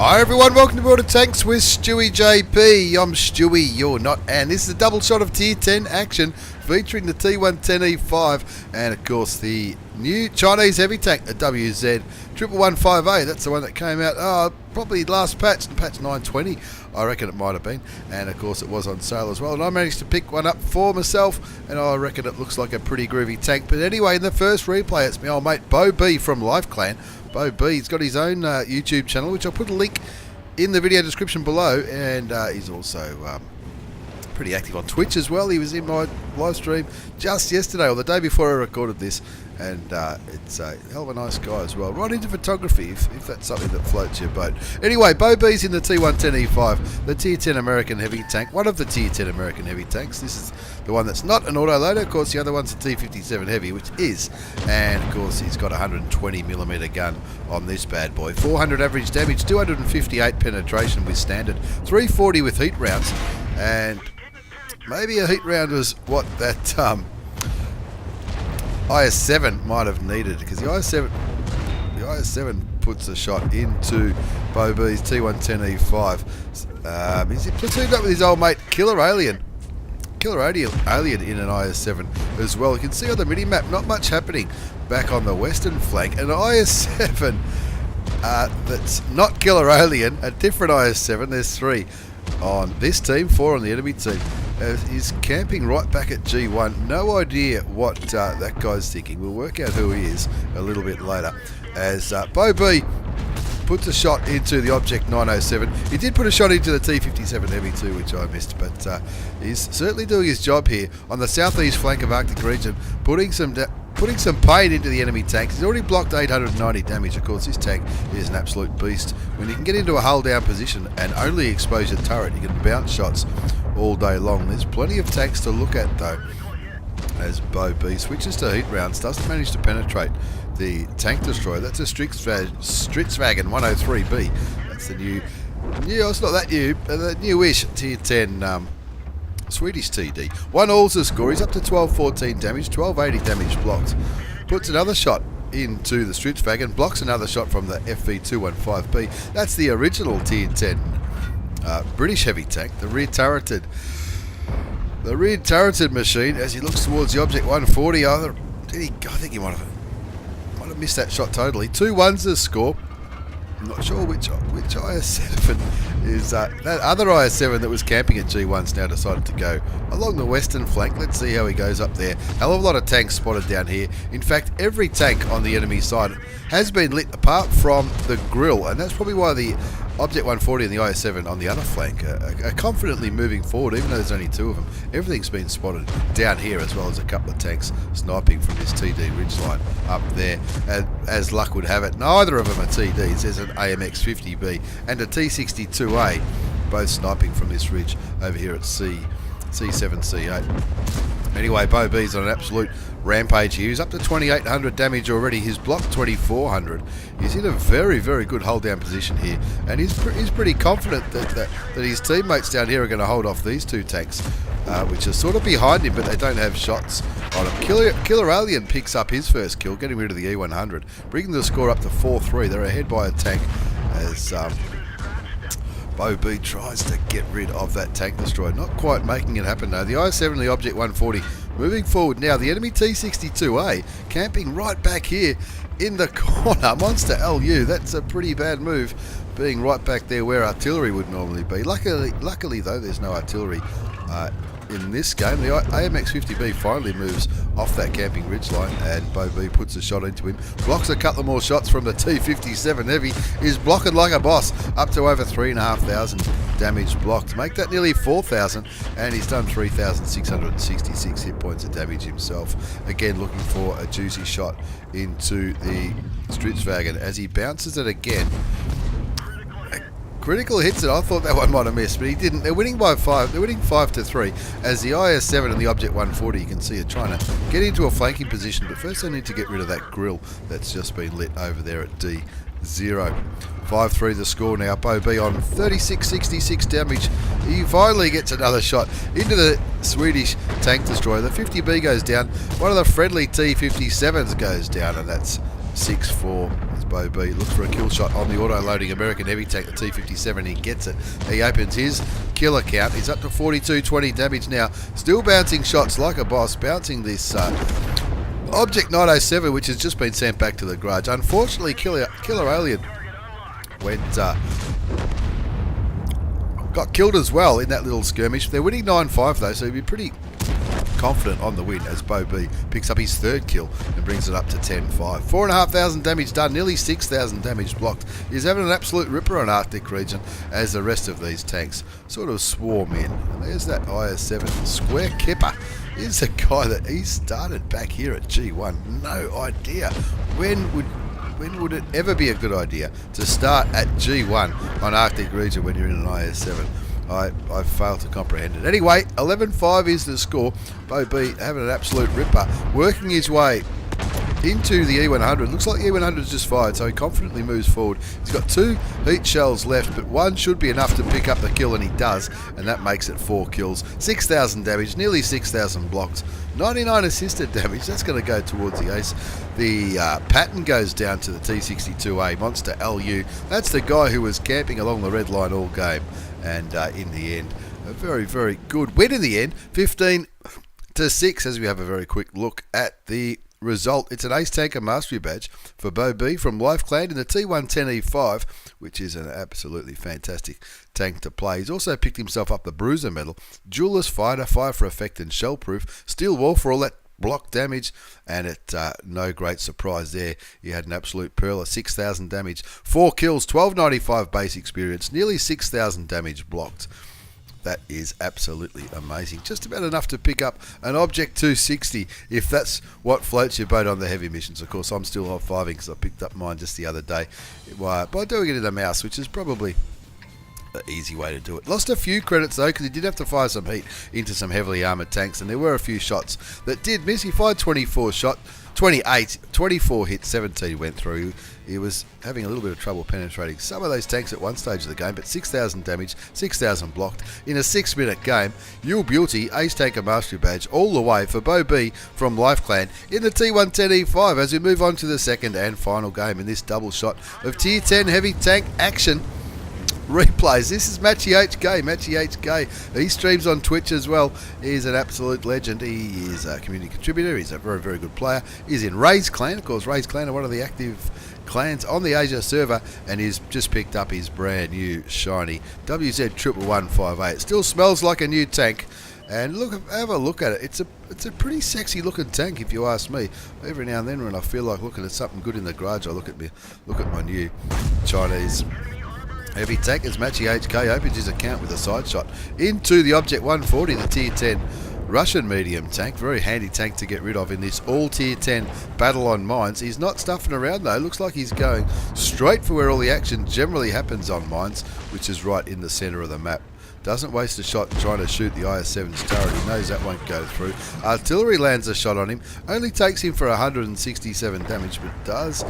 Hi everyone, welcome to World of Tanks with stewiejp. I'm Stewie, you're not, and this is a double shot of tier 10 action featuring the T110E5 and of course the new Chinese heavy tank, the WZ-1115A. That's the one that came out probably last patch 920 I reckon it might have been, and of course it was on sale as well, and I managed to pick one up for myself, and I reckon it looks like a pretty groovy tank. But anyway, in the first replay it's my old mate Beau B from LifeClan. Beau B, he's got his own YouTube channel, which I'll put a link in the video description below, and he's also pretty active on Twitch as well. He was in my live stream just yesterday or the day before I recorded this, and it's a hell of a nice guy as well. Right into photography if that's something that floats your boat. Anyway, Beau B's in the T110E5, the tier 10 American heavy tank, one of the tier 10 American heavy tanks. This is the one that's not an autoloader. Of course, the other one's a T57 heavy, which is, and of course he's got a 120mm gun on this bad boy. 400 average damage, 258 penetration with standard, 340 with heat rounds, and maybe a heat round was what that IS7 might have needed, because the IS7 puts a shot into Beau B's T110E5. He's platooned up with his old mate Killer Alien in an IS7 as well. You can see on the mini map not much happening back on the western flank. An IS7 that's not Killer Alien, a different IS7. There's 3 on this team, 4 on the enemy team. He's camping right back at G1. No idea what that guy's thinking. We'll work out who he is a little bit later. As Beau B puts a shot into the Object 907. He did put a shot into the T57 Heavy too, which I missed, but he's certainly doing his job here on the southeast flank of Arctic region, putting some pain into the enemy tanks. He's already blocked 890 damage. Of course, this tank is an absolute beast. When you can get into a hull down position and only expose your turret, you can bounce shots all day long. There's plenty of tanks to look at though, as Beau B switches to heat rounds, doesn't manage to penetrate the tank destroyer. That's a Stridsvagen 103B. That's the new, it's not that new, but the newish tier 10 Swedish TD. 1 ALSA score. He's up to 1214 damage, 1280 damage blocked. Puts another shot into the Stridsvagen, blocks another shot from the FV215B. That's the original tier 10 British heavy tank, the rear turreted machine. As he looks towards the Object 140, I think he might have missed that shot totally. 2 1s score. I'm not sure which IS7 is that other IS7 that was camping at G1's now decided to go along the western flank. Let's see how he goes up there. Hell of a lot of tanks spotted down here. In fact, every tank on the enemy side has been lit apart from the grill, and that's probably why the Object 140 and the IS7 on the other flank are confidently moving forward, even though there's only 2 of them. Everything's been spotted down here, as well as a couple of tanks sniping from this TD ridgeline up there. And as luck would have it, neither of them are TDs. There's an AMX-50B and a T62A, both sniping from this ridge over here at C7, C8. Anyway, Beau B's on an absolute rampage here. He's up to 2800 damage already. He's blocked 2400. He's in a very, very good hold down position here, and he's pretty confident that his teammates down here are going to hold off these 2 tanks, which are sort of behind him, but they don't have shots on him. Killer Alien picks up his first kill, getting rid of the E100, bringing the score up to 4-3. They're ahead by a tank as Beau B tries to get rid of that tank destroyer. Not quite making it happen though. The IS7 and the Object 140 moving forward now. The enemy T62A camping right back here in the corner. Monster LU. That's a pretty bad move, being right back there where artillery would normally be. Luckily though, there's no artillery in this game. The AMX-50B finally moves off that camping ridgeline, and Beau B puts a shot into him. Blocks a couple more shots from the T57 Heavy. He's blocking like a boss, up to over 3,500 damage blocked. Make that nearly 4,000, and he's done 3,666 hit points of damage himself. Again, looking for a juicy shot into the Stridsvagen as he bounces it again. Critical hits it. I thought that one might have missed, but he didn't. They're winning by 5. They're winning 5-3. As the IS7 and the Object 140, you can see are trying to get into a flanking position, but first they need to get rid of that grill that's just been lit over there at D0. 5-3 the score now. Beau B on 3666 damage. He finally gets another shot into the Swedish tank destroyer. The 50B goes down. One of the friendly T57s goes down, and that's 6-4 as Beau B looks for a kill shot on the auto-loading American heavy tank, the T-57. He gets it. He opens his kill account. He's up to 4220 damage now. Still bouncing shots like a boss, bouncing this Object 907, which has just been sent back to the garage. Unfortunately, Killer Alien got killed as well in that little skirmish. They're winning 9-5 though, so he'd be pretty confident on the win as Beau B picks up his third kill and brings it up to 10-5. 4,500 damage done, nearly 6,000 damage blocked. He's having an absolute ripper on Arctic region as the rest of these tanks sort of swarm in. And there's that IS-7 Square Kipper. He's a guy that he started back here at G1. No idea. When would it ever be a good idea to start at G1 on Arctic region when you're in an IS-7? I fail to comprehend it. Anyway, 11-5 is the score. Beau B having an absolute ripper, working his way into the E100. Looks like the E100's just fired, so he confidently moves forward. He's got 2 heat shells left, but 1 should be enough to pick up the kill, and he does, and that makes it 4 kills. 6,000 damage, nearly 6,000 blocked. 99 assisted damage, that's going to go towards the ace. The pattern goes down to the T62A, Monster LU. That's the guy who was camping along the red line all game, and in the end, a very, very good win in the end. 15-6 as we have a very quick look at the result. It's an Ace Tanker Mastery Badge for Beau B from Life Clan in the T110E5, which is an absolutely fantastic tank to play. He's also picked himself up the Bruiser medal, Duelist Fighter, Fire for Effect and Shell Proof, Steel Wall for all that block damage, and it no great surprise there. He had an absolute pearl of 6,000 damage, 4 kills, 1295 base experience, nearly 6,000 damage blocked. That is absolutely amazing. Just about enough to pick up an Object 260 if that's what floats your boat on the heavy missions. Of course, I'm still high-fiving because I picked up mine just the other day by doing it in a mouse, which is probably the easy way to do it. Lost a few credits though because he did have to fire some heat into some heavily armoured tanks, and there were a few shots that did miss. He fired 24 shot, 28, 24 hits, 17 went through. He was having a little bit of trouble penetrating some of those tanks at one stage of the game, but 6,000 damage, 6,000 blocked in a 6-minute game. Yule Beauty, Ace Tanker Mastery Badge all the way for Beau B from Life Clan in the T110E5 as we move on to the second and final game in this double shot of Tier 10 heavy tank action replays. This is MatchyHK. MatchyHK. He streams on Twitch as well. He's an absolute legend. He is a community contributor. He's a very, very good player. He's in Ray's clan. Of course, Ray's clan are one of the active clans on the Asia server, and he's just picked up his brand new shiny WZ-1115A. It still smells like a new tank. And look, have a look at it. It's a pretty sexy looking tank, if you ask me. Every now and then, when I feel like looking at something good in the garage, I look at my new Chinese heavy tank as MatchyHK opens his account with a side shot into the Object 140, the Tier 10 Russian medium tank. Very handy tank to get rid of in this all Tier 10 battle on mines. He's not stuffing around though. Looks like he's going straight for where all the action generally happens on mines, which is right in the centre of the map. Doesn't waste a shot trying to shoot the IS-7's turret. He knows that won't go through. Artillery lands a shot on him. Only takes him for 167 damage, but does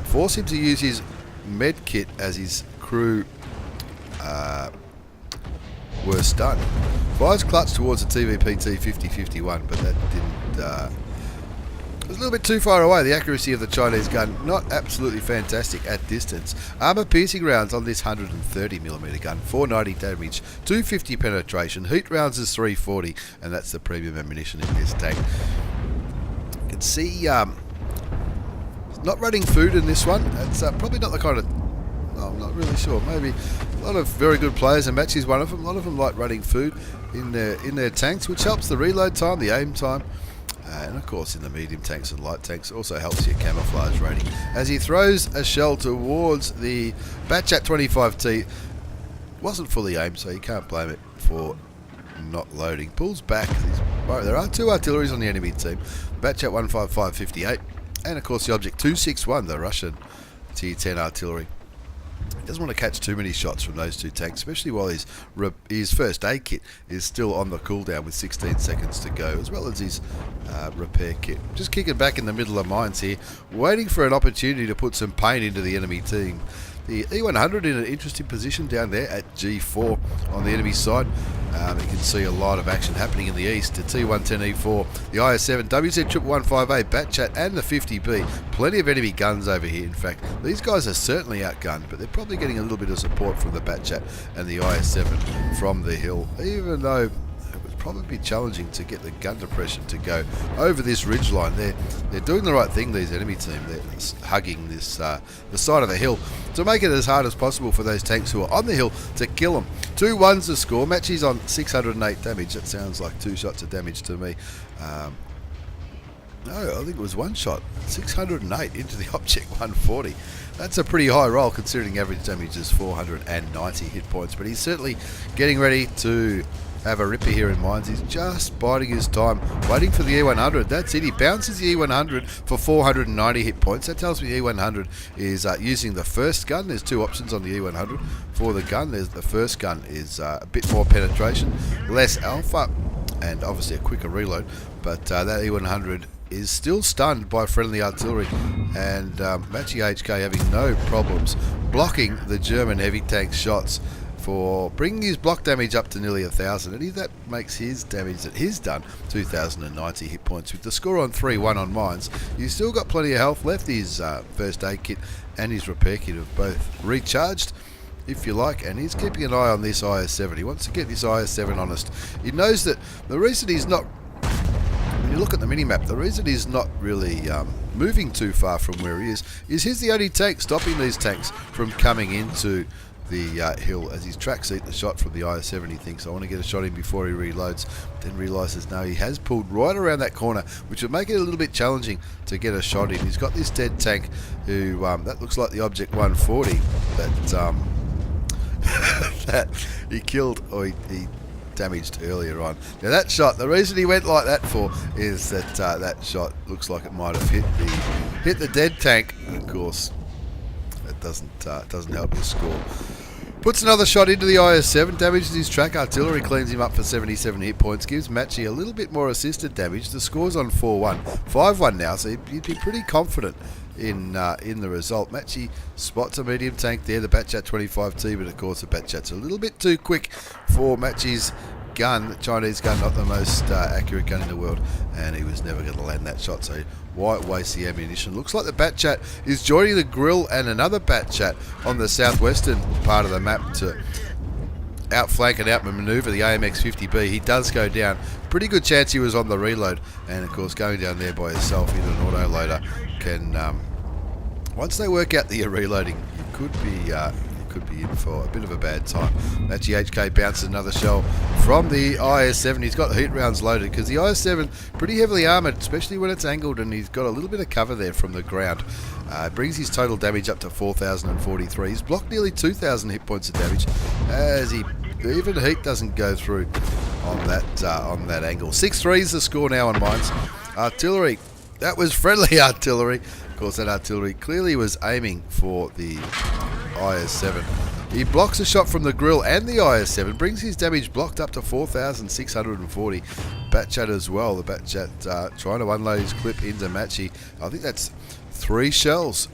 force him to use his med kit as his crew were stunned. Fires clutch towards the TVP T5051, but that didn't. It was a little bit too far away. The accuracy of the Chinese gun not absolutely fantastic at distance. Armour piercing rounds on this 130mm gun, 490 damage, 250 penetration. Heat rounds is 340, and that's the premium ammunition in this tank. You can see not running food in this one. It's probably not the kind of. I'm not really sure. Maybe a lot of very good players, and Matchy's one of them. A lot of them like running food in their tanks, which helps the reload time, the aim time, and of course in the medium tanks and light tanks also helps your camouflage rating. As he throws a shell towards the Batchat 25T, wasn't fully aimed, so you can't blame it for not loading. Pulls back. There are 2 artilleries on the enemy team. Batchat 15558, and of course the Object 261, the Russian Tier 10 artillery. He doesn't want to catch too many shots from those 2 tanks, especially while his first aid kit is still on the cooldown with 16 seconds to go, as well as his repair kit. Just kicking back in the middle of mines here, waiting for an opportunity to put some pain into the enemy team. The E100 in an interesting position down there at G4 on the enemy side. You can see a lot of action happening in the east. The T110E5, the IS-7, WZ-1115A, Batchat and the 50B. Plenty of enemy guns over here. In fact, these guys are certainly outgunned, but they're probably getting a little bit of support from the Batchat and the IS-7 from the hill, even though it would probably be challenging to get the gun depression to go over this ridge line. They're doing the right thing, these enemy team. They're hugging this the side of the hill to make it as hard as possible for those tanks who are on the hill to kill them. 2-1's the score. Matchy's on 608 damage. That sounds like 2 shots of damage to me. No, I think it was 1 shot. 608 into the Object 140. That's a pretty high roll considering average damage is 490 hit points. But he's certainly getting ready to have a ripper here in mines. He's just biding his time, waiting for the E100. That's it. He bounces the E100 for 490 hit points. That tells me the E100 is using the first gun. There's 2 options on the E100 for the gun. There's the first gun is a bit more penetration, less alpha, and obviously a quicker reload. But that E100 is still stunned by friendly artillery, and MatchyHK having no problems blocking the German heavy tank shots for bringing his block damage up to nearly 1,000, and that makes his damage that he's done 2,090 hit points. With the score on 3-1 on mines, he's still got plenty of health left. His first aid kit and his repair kit have both recharged, if you like, and he's keeping an eye on this IS-7. He wants to get this IS-7 honest. He knows that the reason he's not, when you look at the mini-map, the reason he's not really moving too far from where he is he's the only tank stopping these tanks from coming into the hill. As his tracks eat the shot from the IS-7, he thinks, I want to get a shot in before he reloads, then realises no, he has pulled right around that corner, which would make it a little bit challenging to get a shot in. He's got this dead tank who that looks like the Object 140 that that he killed, or he damaged earlier on. Now that shot, the reason he went like that for is that that shot looks like it might have hit the dead tank, and of course it doesn't help his score. Puts another shot into the IS-7, damages his track artillery, cleans him up for 77 hit points, gives Matchy a little bit more assisted damage. The score's on 4-1, 5-1 now, so you'd be pretty confident in the result. Matchy spots a medium tank there, the Batchat 25T, but of course the Batchat's a little bit too quick for Matchy's gun, the Chinese gun, not the most accurate gun in the world, and he was never going to land that shot, so why waste the ammunition? Looks like the Batchat is joining the grill and another Batchat on the southwestern part of the map to outflank and outmaneuver the AMX 50B. He does go down. Pretty good chance he was on the reload, and of course going down there by yourself in an auto loader can, once they work out that you're reloading, you could be in for a bit of a bad time. MatchyHK bounces another shell from the IS-7. He's got heat rounds loaded because the IS-7 pretty heavily armoured, especially when it's angled, and he's got a little bit of cover there from the ground. Brings his total damage up to 4,043. He's blocked nearly 2,000 hit points of damage as even heat doesn't go through on that angle. 6-3 is the score now on mines. Artillery, that was friendly artillery. Of course, that artillery clearly was aiming for the IS-7. He blocks a shot from the grill and the IS-7, brings his damage blocked up to 4,640. Batchat as well. The Batchat trying to unload his clip into Matchy. I think that's 3 shells.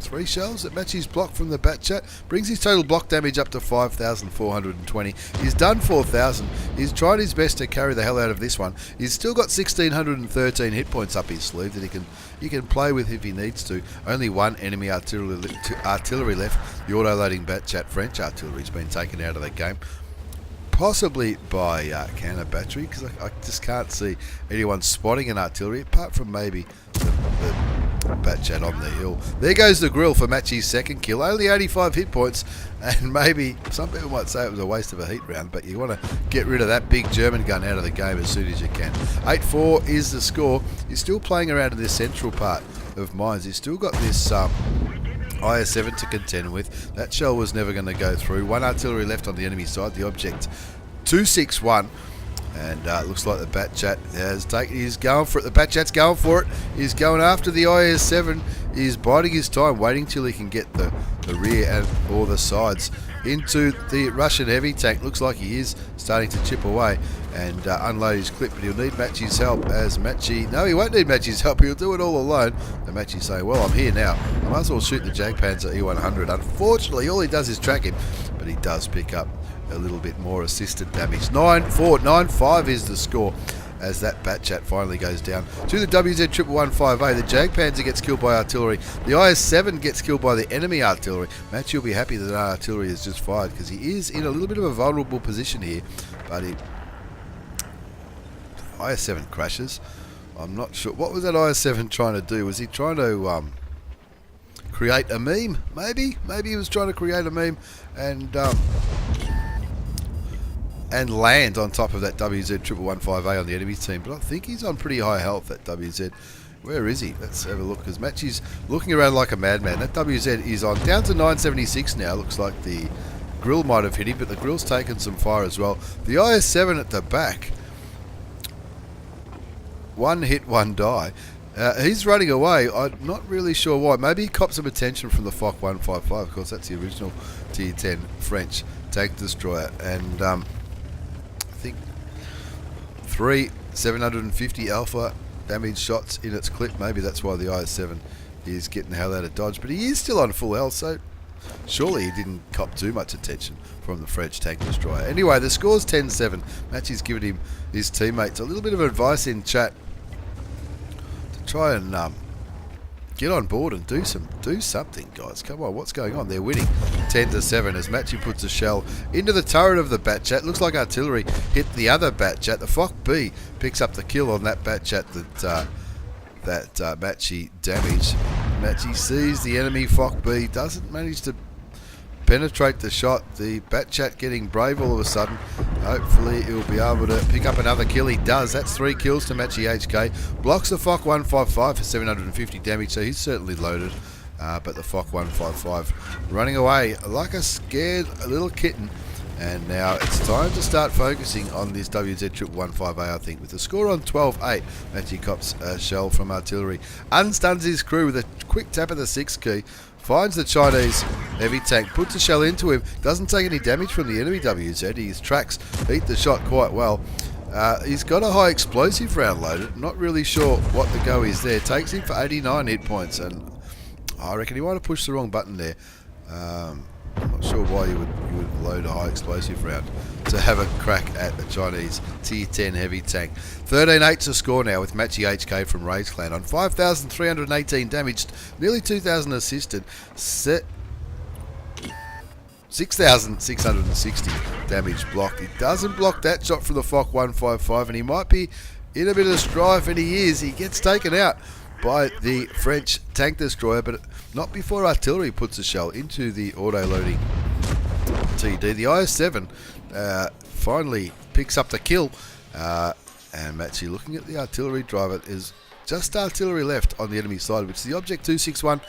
3 shells that Matchy's blocked from the Batchat. Brings his total block damage up to 5,420. He's done 4,000. He's tried his best to carry the hell out of this one. He's still got 1,613 hit points up his sleeve that he can play with if he needs to. Only 1 enemy artillery left. The auto-loading Batchat French artillery's been taken out of the game. Possibly by counter battery, because I just can't see anyone spotting an artillery apart from maybe the Batchat on the hill. There goes the grill for Matchy's second kill. Only 85 hit points, and maybe some people might say it was a waste of a heat round, but you want to get rid of that big German gun out of the game as soon as you can. 8-4 is the score. He's still playing around in this central part of mines. He's still got this IS-7 to contend with. That shell was never going to go through. 1 artillery left on the enemy side. The Object 261. And it looks like the Batchat he's going for it. The Batchat's going for it. He's going after the IS-7. He's biding his time, waiting till he can get the rear and or the sides into the Russian heavy tank. Looks like he is starting to chip away. and unload his clip, but he'll need Matchy's help as Matchy... No, he won't need Matchy's help. He'll do it all alone. And Matchy's saying, well, I'm here now. I might as well shoot the Jagdpanzer E100. Unfortunately, all he does is track him, but he does pick up a little bit more assisted damage. 9-4, 9-5 is the score as that Batchat finally goes down to the WZ-1115A. The Jagdpanzer gets killed by artillery. The IS-7 gets killed by the enemy artillery. Matchy will be happy that our artillery has just fired because he is in a little bit of a vulnerable position here, but he... IS-7 crashes. I'm not sure. What was that IS-7 trying to do? Was he trying to create a meme? Maybe he was trying to create a meme and land on top of that WZ-1115A on the enemy team. But I think he's on pretty high health, that WZ. Where is he? Let's have a look, because Matchy's looking around like a madman. That WZ is on down to 976 now. Looks like the grill might have hit him, but the grill's taken some fire as well. The IS-7 at the back, one hit, one die. He's running away. I'm not really sure why. Maybe he copped some attention from the Foch 155. Of course, that's the original T10 French tank destroyer. And I think 3 750 alpha damage shots in its clip. Maybe that's why the IS-7 is getting the hell out of dodge. But he is still on full health, so surely he didn't cop too much attention from the French tank destroyer. Anyway, the score's 10-7. Matchy's given him his teammates a little bit of advice in chat to try and get on board and do something, guys. Come on, what's going on? They're winning 10-7 as Matchy puts a shell into the turret of the Batchat. Looks like artillery hit the other Batchat. The Foch B picks up the kill on that Batchat that Matchy damaged. Matchy sees the enemy Foch B, doesn't manage to penetrate the shot. The Batchat getting brave all of a sudden. Hopefully he'll be able to pick up another kill. He does. That's 3 kills to MatchyHK. Blocks the Foch 155 for 750 damage, so he's certainly loaded. But the Foch 155 running away like a scared little kitten. And now it's time to start focusing on this WZ-1115A, I think. With the score on 12-8, Matchy cops a shell from artillery. Unstuns his crew with a quick tap of the 6 key. Finds the Chinese heavy tank, puts a shell into him. Doesn't take any damage from the enemy WZ. His tracks beat the shot quite well. He's got a high explosive round loaded. Not really sure what the go is there. Takes him for 89 hit points. And I reckon he might have pushed the wrong button there. I'm not sure why you would load a high explosive round to have a crack at the Chinese Tier 10 heavy tank. 13-8 to score now with MatchyHK from Ray's Clan on 5,318 damaged, nearly 2,000 assisted, 6,660 damage blocked. He doesn't block that shot from the Foch 155, and he might be in a bit of strife, and he is. He gets taken out by the French tank destroyer, but not before artillery puts a shell into the auto-loading TD. The IS-7 finally picks up the kill, and Matchy looking at the artillery driver. Is just artillery left on the enemy side, which is the Object 261,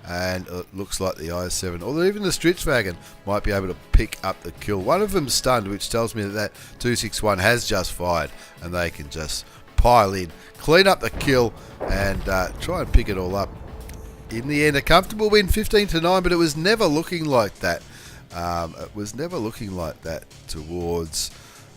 and it looks like the IS-7, or even the Stritzwagen, might be able to pick up the kill. One of them's stunned, which tells me that that 261 has just fired, and they can just pile in, clean up the kill, and try and pick it all up. In the end, a comfortable win, 15-9, but it was never looking like that. It was never looking like that towards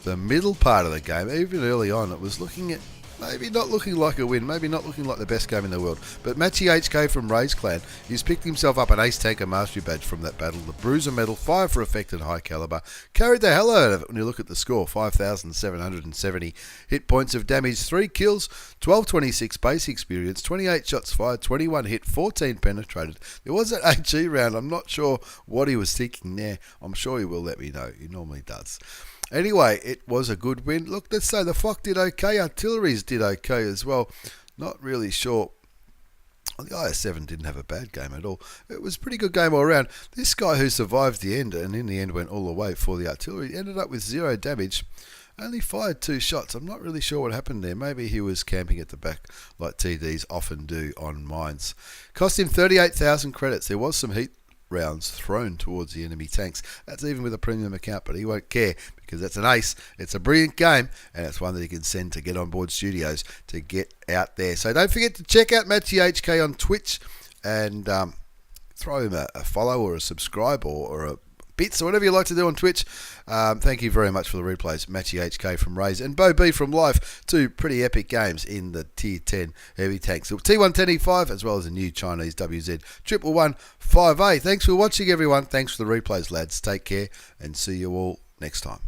the middle part of the game. Even early on, it was looking at maybe not looking like a win, maybe not looking like the best game in the world. But MatchyHK from Ray's Clan, he's picked himself up an Ace Tanker Mastery Badge from that battle. The Bruiser Medal, 5 for effect and high caliber. Carried the hell out of it when you look at the score. 5,770 hit points of damage, 3 kills, 1226 base experience, 28 shots fired, 21 hit, 14 penetrated. There was that HE round. I'm not sure what he was thinking there. I'm sure he will let me know. He normally does. Anyway, it was a good win. Look, let's say the Foch did okay. Artilleries did okay as well. Not really sure. Well, the IS-7 didn't have a bad game at all. It was a pretty good game all around. This guy who survived the end, and in the end went all the way for the artillery, ended up with 0 damage. Only fired 2 shots. I'm not really sure what happened there. Maybe he was camping at the back like TDs often do on mines. Cost him 38,000 credits. There was some heat rounds thrown towards the enemy tanks. That's even with a premium account, but he won't care because that's an ace. It's a brilliant game, and it's one that he can send to Get On Board Studios to get out there. So don't forget to check out MatchyHK on Twitch and throw him a follow or a subscribe or a bits or whatever you like to do on Twitch. Thank you very much for the replays. MatchyHK from Raze and Beau B from Life. Two pretty epic games in the Tier 10 heavy tanks. T110E5 as well as the new Chinese WZ-1115A. Thanks for watching, everyone. Thanks for the replays, lads. Take care and see you all next time.